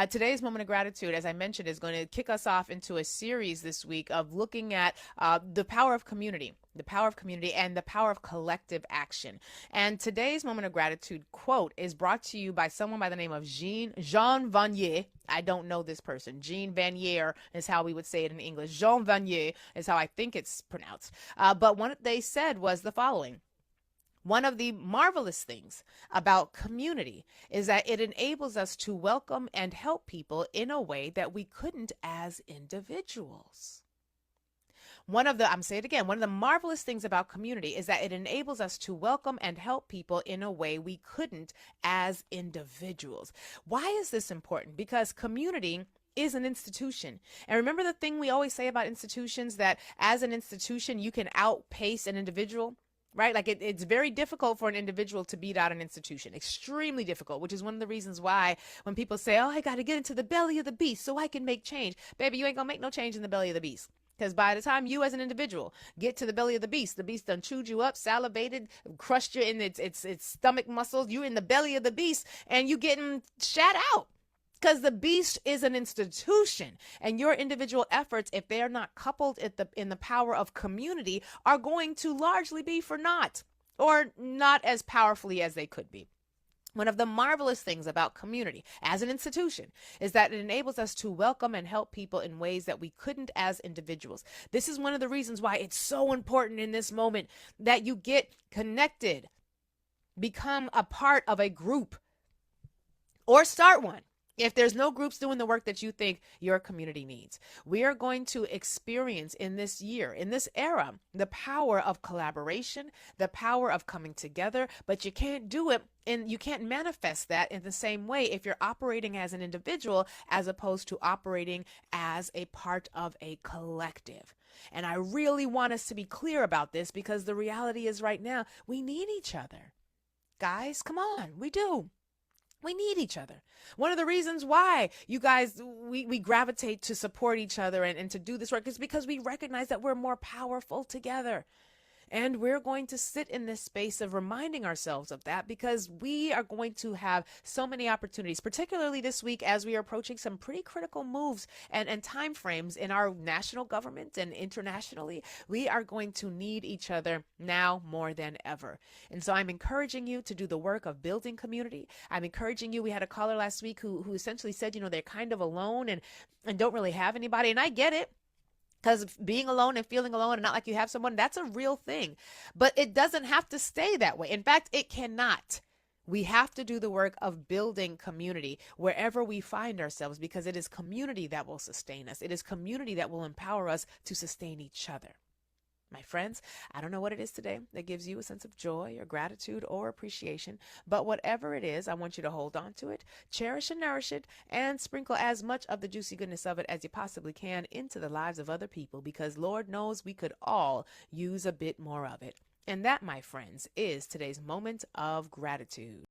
Today's moment of gratitude, as I mentioned, is going to kick us off into a series this week of looking at the power of community. The power of community and the power of collective action. And today's moment of gratitude quote is brought to you by someone by the name of Jean Vanier. I don't know this person. Jean Vanier is how we would say it in English. Jean Vanier is how I think it's pronounced. But what they said was the following. One of the marvelous things about community is that it enables us to welcome and help people in a way that we couldn't as individuals. I'm saying it again, one of the marvelous things about community is that it enables us to welcome and help people in a way we couldn't as individuals. Why is this important? Because community is an institution. And remember the thing we always say about institutions, that as an institution, you can outpace an individual? Right? Like it's very difficult for an individual to beat out an institution. Extremely difficult, which is one of the reasons why when people say, oh, I got to get into the belly of the beast so I can make change. Baby, you ain't going to make no change in the belly of the beast. Because by the time you as an individual get to the belly of the beast done chewed you up, salivated, crushed you in its stomach muscles. You're in the belly of the beast and you getting shat out. Because the beast is an institution, and your individual efforts, if they are not coupled in the power of community, are going to largely be for naught, or not as powerfully as they could be. One of the marvelous things about community as an institution is that it enables us to welcome and help people in ways that we couldn't as individuals. This is one of the reasons why it's so important in this moment that you get connected, become a part of a group, or start one. If there's no groups doing the work that you think your community needs, we are going to experience in this year, in this era, the power of collaboration, the power of coming together, but you can't do it and you can't manifest that in the same way if you're operating as an individual as opposed to operating as a part of a collective. And I really want us to be clear about this because the reality is right now, we need each other. Guys, come on, we do. We need each other. One of the reasons why you guys, we gravitate to support each other and to do this work is because we recognize that we're more powerful together. And we're going to sit in this space of reminding ourselves of that because we are going to have so many opportunities, particularly this week as we are approaching some pretty critical moves and time frames in our national government and internationally. We are going to need each other now more than ever. And so I'm encouraging you to do the work of building community. I'm encouraging you. We had a caller last week who essentially said, they're kind of alone and don't really have anybody. And I get it. Because being alone and feeling alone and not like you have someone, that's a real thing. But it doesn't have to stay that way. In fact, it cannot. We have to do the work of building community wherever we find ourselves because it is community that will sustain us. It is community that will empower us to sustain each other. My friends, I don't know what it is today that gives you a sense of joy or gratitude or appreciation, but whatever it is, I want you to hold on to it, cherish and nourish it, and sprinkle as much of the juicy goodness of it as you possibly can into the lives of other people, because Lord knows we could all use a bit more of it. And that, my friends, is today's moment of gratitude.